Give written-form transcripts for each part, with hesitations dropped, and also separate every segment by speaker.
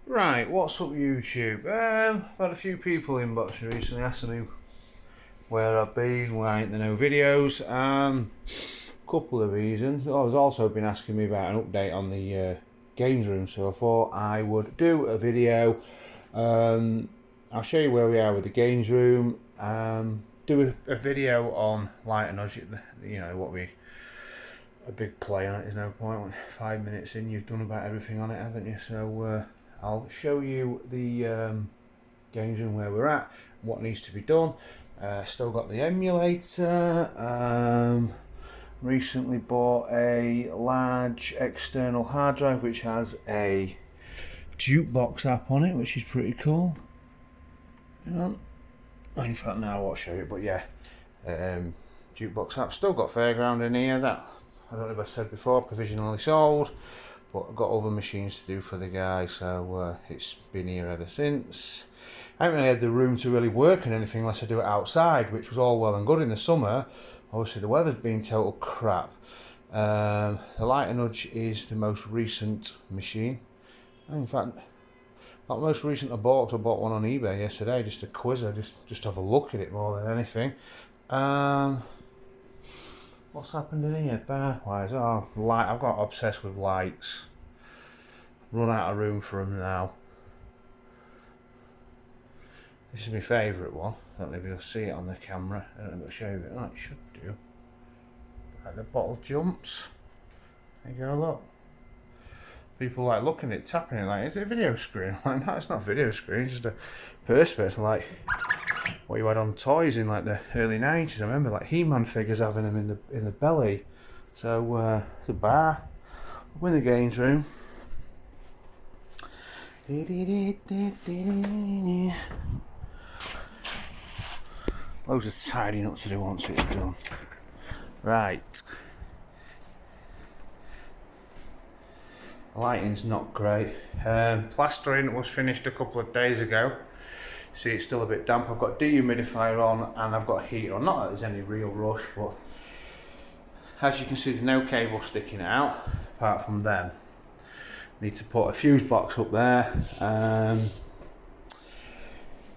Speaker 1: Right, what's up YouTube? I've had a few people inbox recently asking me where I've been, why ain't there no videos. Couple of reasons. Oh, there's also been asking me about an update on the games room, so I thought I would do a video. I'll show you where we are with the games room. Do a video on light and nudge, you know what we a big play on it. There's no point. 5 minutes in, you've done about everything on it, haven't you? So I'll show you the games room where we're at, what needs to be done. Still got the emulator. Recently bought a large external hard drive which has a jukebox app on it, which is pretty cool. In fact, now I'll show you, but yeah, jukebox app. Still got Fairground in here. That I don't know if I said before, provisionally sold, but I've got other machines to do for the guy, so it's been here ever since. I haven't really had the room to really work on anything unless I do it outside, which was all well and good in the summer. Obviously the weather's been total crap. The Light and Nudge is the most recent machine. In fact, not the most recent I bought one on eBay yesterday, just a quizzer, just have a look at it more than anything. What's happened in here bar wise? Oh, light. I've got obsessed with lights. Run out of room for them now. This is my favourite one. I don't know if you'll see it on the camera. I don't know if it'll show you it. Oh, it should do. Like the bottle jumps. There you go, look. People like looking at it, tapping it, like, is it a video screen? I'm like, no, it's not a video screen, it's just a perspex, like what you had on toys in like the early 90s. I remember like He-Man figures having them in the belly. So the bar, up in the games room. Loads of tidying up to do once it's done. Right. The lighting's not great. Plastering was finished a couple of days ago. See, it's still a bit damp. I've got dehumidifier on and I've got heater on. Not that there's any real rush, but as you can see, there's no cable sticking out apart from them. Need to put a fuse box up there.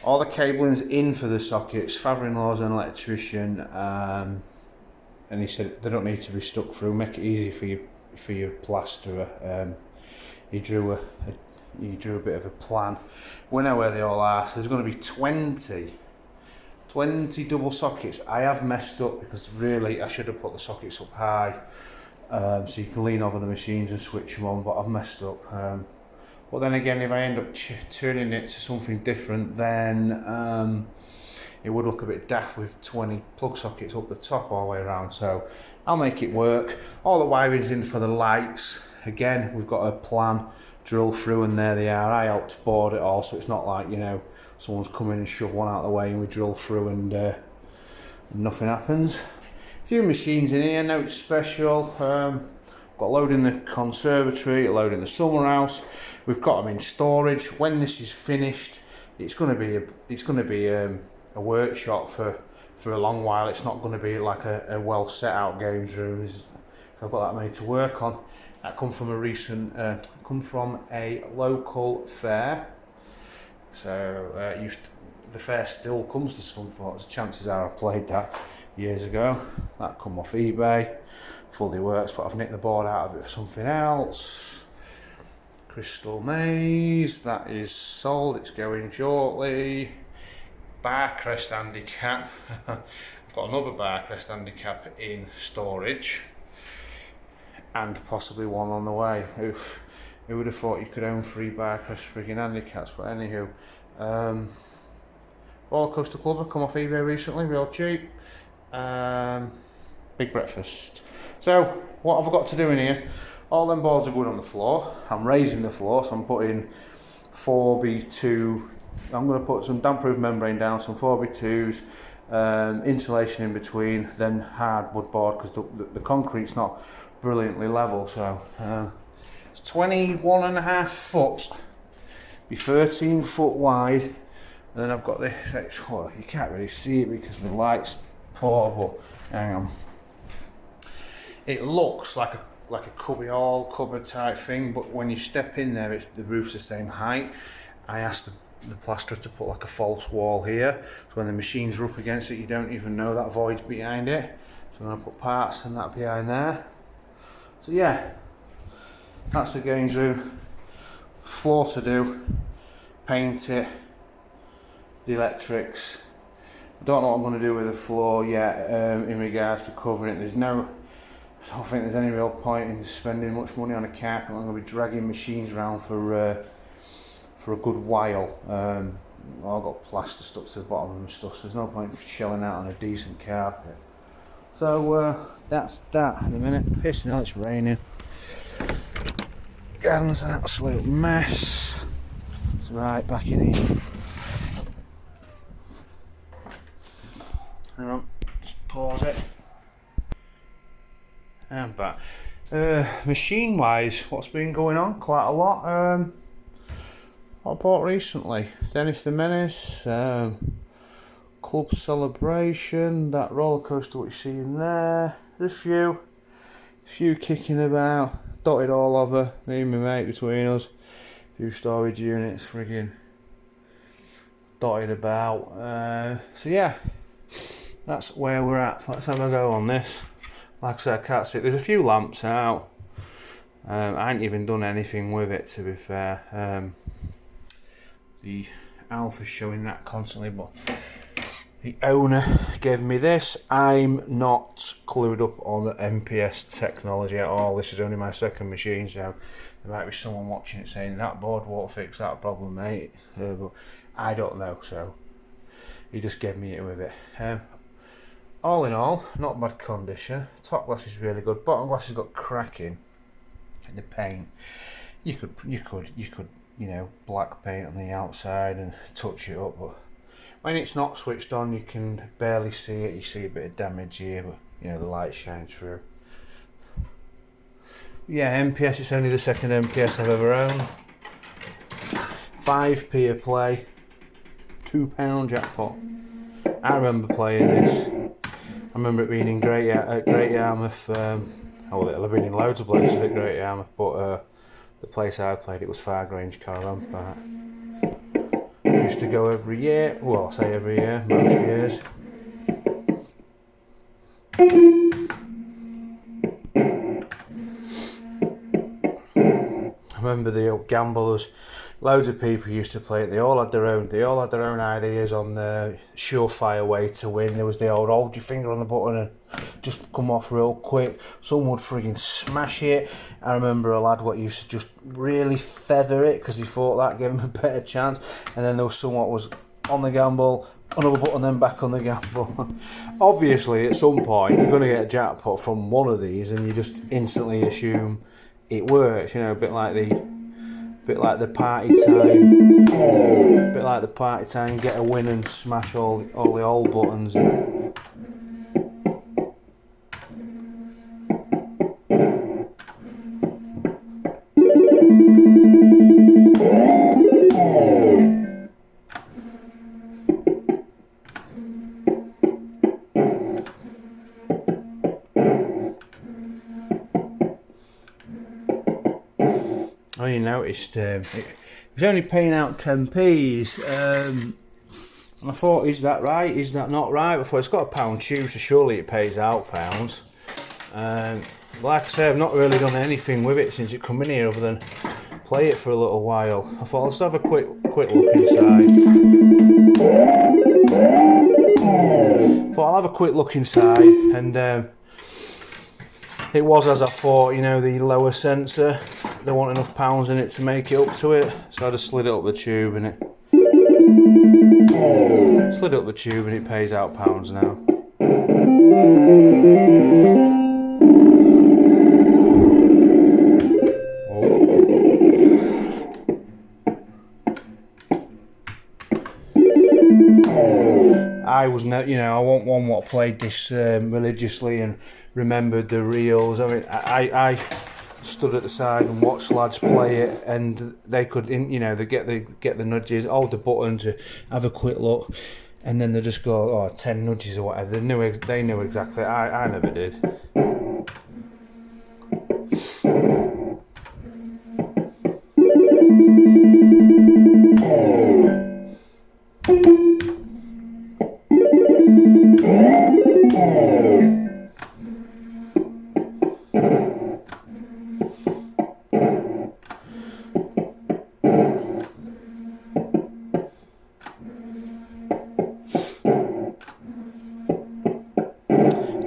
Speaker 1: All the cabling's in for the sockets. Father-in-law's an electrician, and he said they don't need to be stuck through. Make it easy for your plasterer. He drew a bit of a plan. We know where they all are. So there's going to be 20 double sockets. I have messed up because really I should have put the sockets up high, so you can lean over the machines and switch them on. But I've messed up. But then again, if I end up turning it to something different, then it would look a bit daft with 20 plug sockets up the top all the way around. So I'll make it work. All the wiring's in for the lights. Again, we've got a plan, drill through, and there they are. I helped board it all, so it's not like, you know, someone's come in and shove one out of the way and we drill through and nothing happens. A few machines in here, nothing special. Got a load in the conservatory, a load in the summer house. We've got them in storage. When this is finished, it's going to be a workshop for a long while. It's not going to be like a well set out games room. I've got that many to work on. That come from a local fair. So the fair still comes to Scunthorpe. Chances are I played that years ago. That come off eBay. Fully works, but I've nicked the board out of it for something else. Crystal Maze, that is sold. It's going shortly. Barcrest handicap. I've got another Barcrest handicap in storage, and possibly one on the way. Oof, who would have thought you could own 3 Barcrest frigging handicaps? But anywho, Roller Coaster Club have come off eBay recently, real cheap. Big breakfast. So what have I got to do in here? All them boards are going on the floor. I'm raising the floor, so I'm putting 4x2. I'm going to put some damp-proof membrane down, some 4x2s, insulation in between, then hardwood board, because the concrete's not brilliantly level. So it's 21.5 foot, be 13 foot wide, and then I've got this. Well, you can't really see it because the light's poor, but hang on. It looks like like a cubby hall, cupboard type thing, but when you step in there, the roof's the same height. I asked the plasterer to put like a false wall here, so when the machines are up against it, you don't even know that void's behind it. So I'm going to put parts and that behind there. So yeah, that's the games room. Floor to do, paint it, the electrics. I don't know what I'm going to do with the floor yet in regards to covering it. I don't think there's any real point in spending much money on a carpet. I'm going to be dragging machines around for a good while. I've got plaster stuck to the bottom and stuff, so there's no point in shelling out on a decent carpet. So that's that at the minute. Pissing hell, it's raining. Garden's an absolute mess. It's right back in here. Hang on, just pause it. And back. Machine wise, what's been going on? Quite a lot. What I bought recently? Dennis the Menace, Club Celebration, that roller coaster what you see in there. There's a few kicking about, dotted all over, me and my mate between us. A few storage units friggin' dotted about. So yeah, that's where we're at. Let's have a go on this. Like I said, I can't see it. There's a few lamps out. I ain't even done anything with it, to be fair. The alpha's showing that constantly, but the owner gave me this. I'm not clued up on the MPS technology at all. This is only my second machine, so there might be someone watching it saying that board won't fix that problem, mate. But I don't know, so he just gave me it with it. All in all, not bad condition. Top glass is really good. Bottom glass has got cracking in the paint. You could, you know, black paint on the outside and touch it up, but when it's not switched on, you can barely see it. You see a bit of damage here, but you know the light shines through. Yeah, MPS. It's only the second MPS I've ever owned. 5p a play, £2 jackpot. I remember playing this. I remember it being in Great Yarmouth. Well, it'll have been in loads of places at Great Yarmouth, but the place I played it was Fargrange Caravan Park. Used to go every year. Well, I say every year, most years. I remember the old gamblers. Loads of people used to play it. They all had their own ideas on the surefire way to win. There was the old hold your finger on the button and just come off real quick. Some would frigging smash it. I remember a lad what used to just really feather it because he thought that gave him a better chance. And then there was someone was on the gamble, another button, then back on the gamble. Obviously, at some point, you're going to get a jackpot from one of these, and you just instantly assume it works. You know, a bit like the party time. Get a win and smash all the old buttons. I only noticed it was only paying out 10p's, and I thought, is that right? Is that not right? I thought it's got a £1 tube, so surely it pays out pounds. Like I say, I've not really done anything with it since it come in here other than play it for a little while. I thought let's have a quick look inside. I'll have a quick look inside, and it was as I thought. You know, the lower sensor, there weren't enough pounds in it to make it up to it, so I just slid it up the tube and it pays out pounds now. I was no, you know, I wasn't one what played this religiously and remembered the reels. I mean, I stood at the side and watched lads play it, and they could, you know, they get the nudges, hold the button to have a quick look, and then they just go, 10 nudges or whatever. They knew exactly. I never did.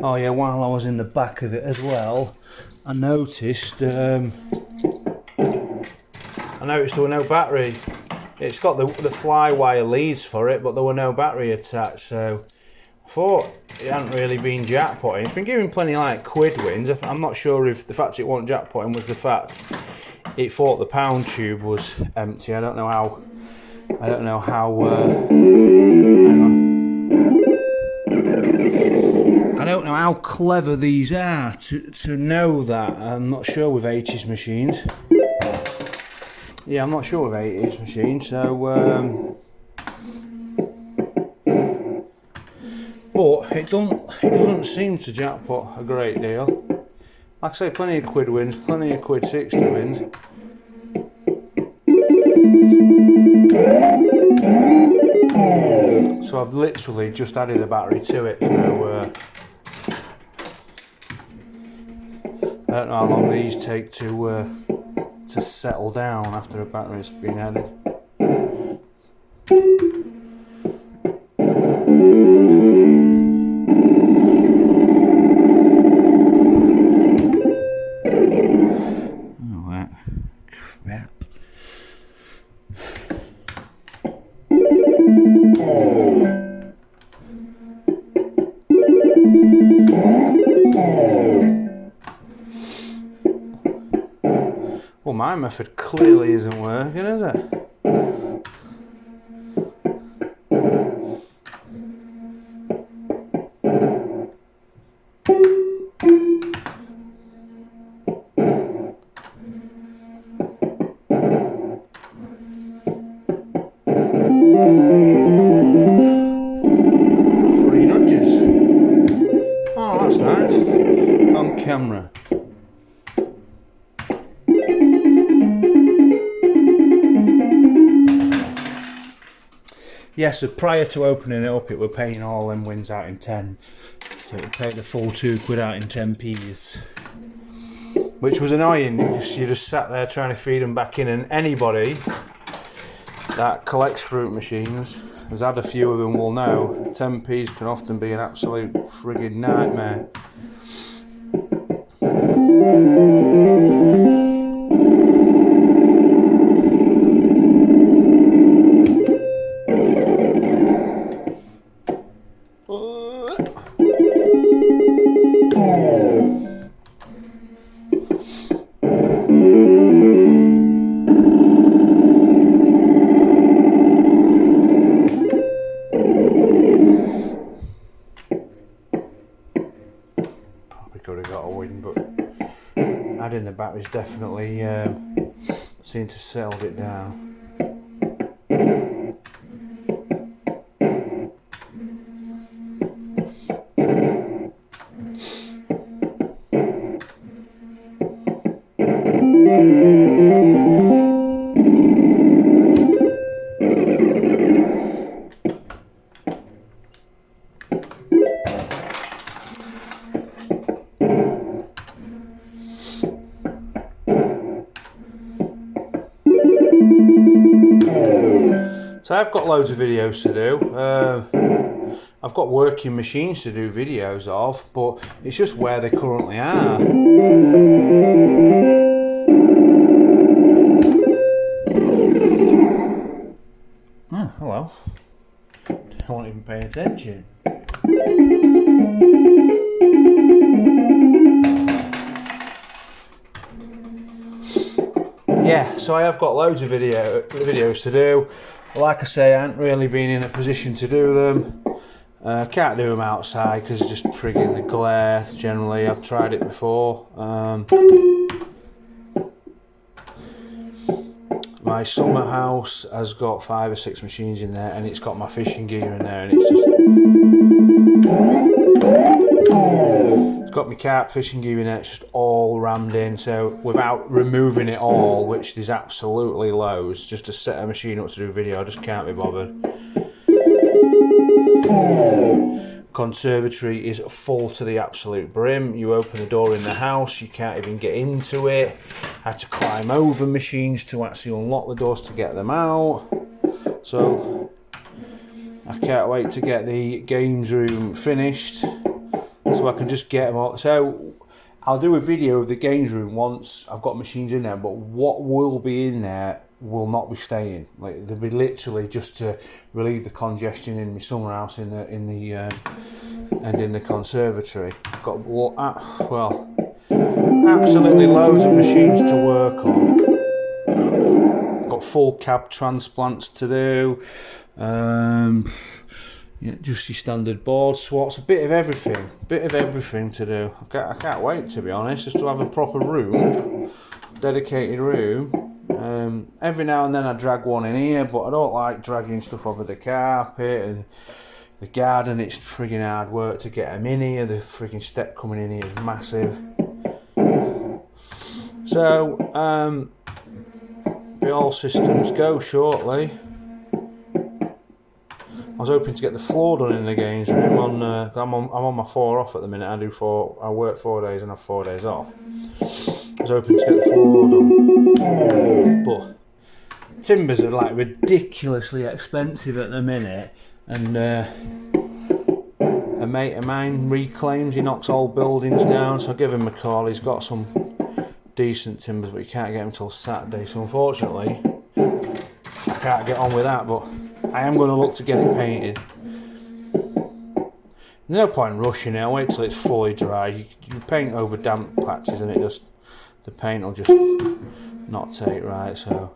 Speaker 1: Oh yeah, while I was in the back of it as well, I noticed there were no battery. It's got the fly wire leads for it, but there were no battery attached, so I thought it hadn't really been jackpotting. It's been giving plenty like quid wins. I'm not sure if the fact it wasn't jackpotting was the fact it thought the pound tube was empty. I don't know how hang on. I don't know how clever these are to know that. I'm not sure with 80s machines. Yeah, I'm not sure with 80s machines, so but it doesn't seem to jackpot a great deal. Like I say, plenty of quid wins, plenty of quid 60 wins. So I've literally just added a battery to it, so I don't know how long these take to settle down after a battery's been added. Oh, that crap. Well, my method clearly isn't working, is it? Three nudges. Oh, that's nice. On camera. Yeah, so prior to opening it up, it were paying all them wins out in 10. So it would pay the full £2 out in 10p's. Which was annoying, because you just sat there trying to feed them back in, and anybody that collects fruit machines, has had a few of them, will know 10p's can often be an absolute friggin' nightmare. Could have got a win, but adding the batteries definitely seemed to settle it down. So I've got loads of videos to do. I've got working machines to do videos of, but it's just where they currently are. Oh, hello. I wasn't even paying attention. Yeah, so I have got loads of videos to do. Like I say, I haven't really been in a position to do them. Can't do them outside because it's just frigging the glare generally. I've tried it before. My summer house has got 5 or 6 machines in there, and it's got my fishing gear in there, and it's just It's got my carp fishing gear in it, it's just all rammed in, so without removing it all, which there's absolutely loads, just to set a machine up to do video, I just can't be bothered. Conservatory is full to the absolute brim. You open the door in the house, you can't even get into it. I had to climb over machines to actually unlock the doors to get them out. So I can't wait to get the games room finished so I can just get them all. So I'll do a video of the games room once I've got machines in there, but what will be in there will not be staying. Like, they'll be literally just to relieve the congestion in my summer house and in the conservatory. I've got absolutely loads of machines to work on. Got full cab transplants to do. Yeah, just your standard board swats, a bit of everything to do. I can't wait, to be honest, just to have a proper room, dedicated room. Every now and then I drag one in here, but I don't like dragging stuff over the carpet and the garden. It's frigging hard work to get them in here. The frigging step coming in here is massive. So be all systems go shortly. I was hoping to get the floor done in the games room. I'm on my 4 off at the minute. I work 4 days and have 4 days off. I was hoping to get the floor done, but timbers are like ridiculously expensive at the minute. And a mate of mine reclaims, he knocks old buildings down, so I give him a call. He's got some decent timbers, but you can't get them until Saturday. So unfortunately, I can't get on with that. But I am going to look to get it painted. No point rushing it. I'll wait till it's fully dry. You paint over damp patches and the paint will just not take right. So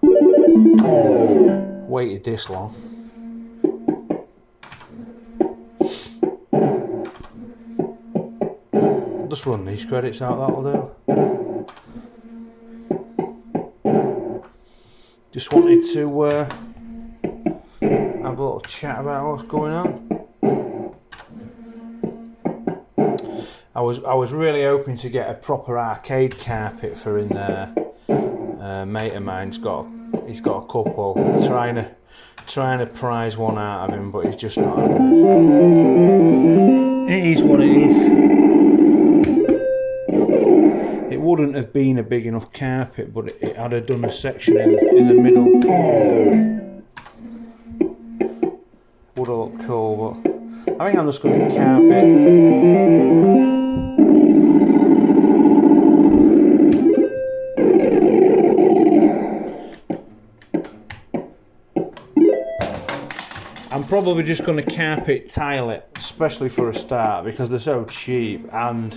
Speaker 1: waited this long. I'll just run these credits out, that'll do. Just wanted to have a little chat about what's going on. I was really hoping to get a proper arcade carpet for in there. Mate of mine's he's got a couple. Trying to prize one out of him, but he's just not. It is what it is. It wouldn't have been a big enough carpet, but it had done a section in the middle. Would have looked cool, but I think I'm just going to carpet. I'm probably just going to carpet tile it, especially for a start, because they're so cheap, and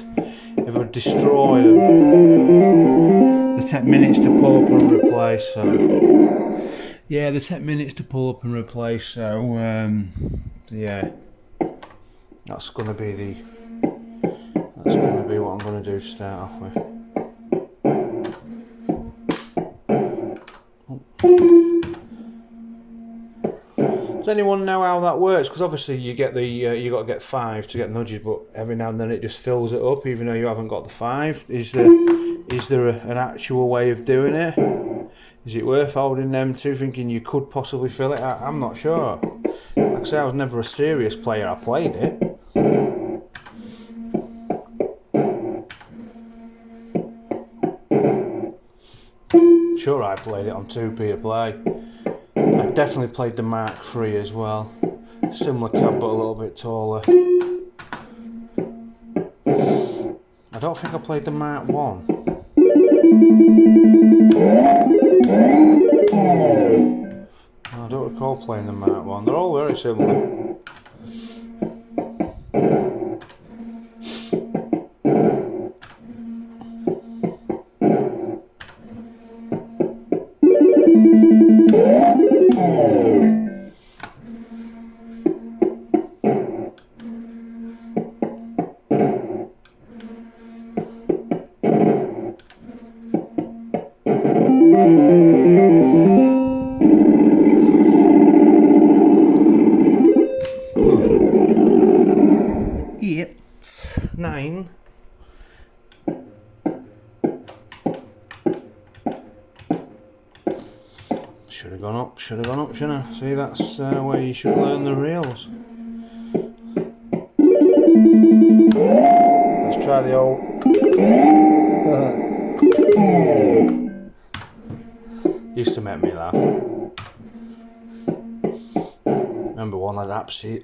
Speaker 1: if I destroy them, they take minutes to pull up and replace. So yeah, they take minutes to pull up and replace. So yeah, that's going to be what I'm going to do to start off with. Does anyone know how that works? Because obviously you get you got to get 5 to get nudges, but every now and then it just fills it up, even though you haven't got the 5. Is there an actual way of doing it? Is it worth holding them 2, thinking you could possibly fill it? I'm not sure. Like I say, I was never a serious player. I played it. Sure, I played it on 2p a play. I definitely played the Mark III as well. Similar cab, but a little bit taller. I don't think I played the Mark I. I don't recall playing the Mark I. They're all very similar. Oh, should have gone up, shouldn't I? See, that's where you should learn the reels. Let's try the old... Used to make me laugh. Remember one that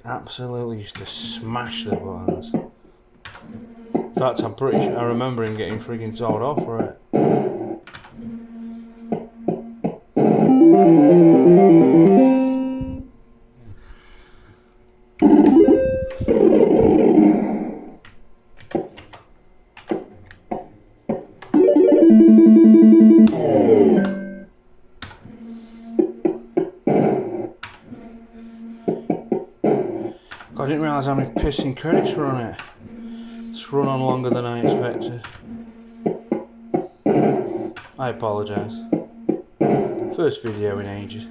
Speaker 1: absolutely used to smash the buttons. In fact, I'm pretty sure I remember him getting frigging told off for it. I didn't realise how many pissing credits were on it. It's run on longer than I expected. I apologise. First video in ages.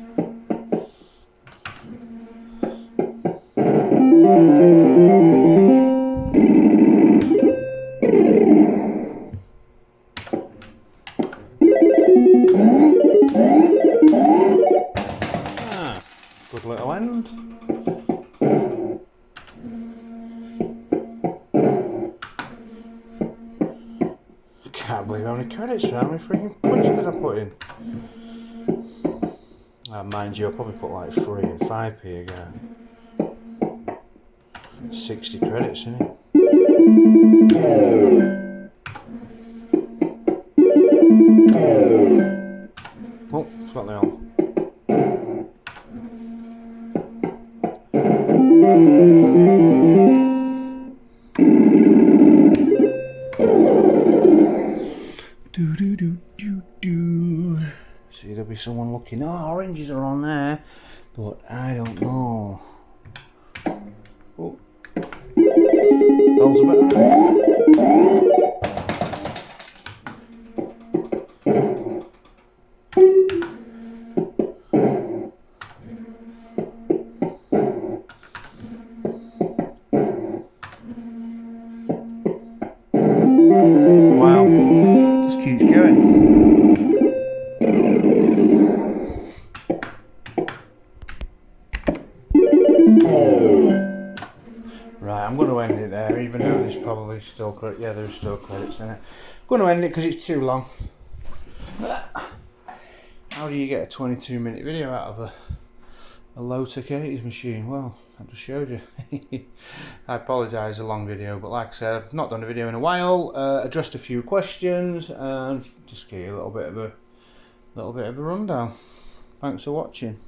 Speaker 1: Good little end. Can't believe how many credits are, how many freaking points did I put in? Mind you, I'll probably put like 3 and 5p again. 60 credits in it. Oh, forgot the on. See, there'll be someone looking, oh, oranges are on there, but I don't know. Oh, bells a bit high. Wow, just keeps going. Right, I'm going to end it there, even though there's probably still credits. Yeah, there's still credits in it. I'm going to end it because it's too long. How do you get a 22-minute video out of a low-tech 80s machine? Well, I just showed you. I apologise, a long video, but like I said, I've not done a video in a while. Addressed a few questions and just give you a little bit of a rundown. Thanks for watching.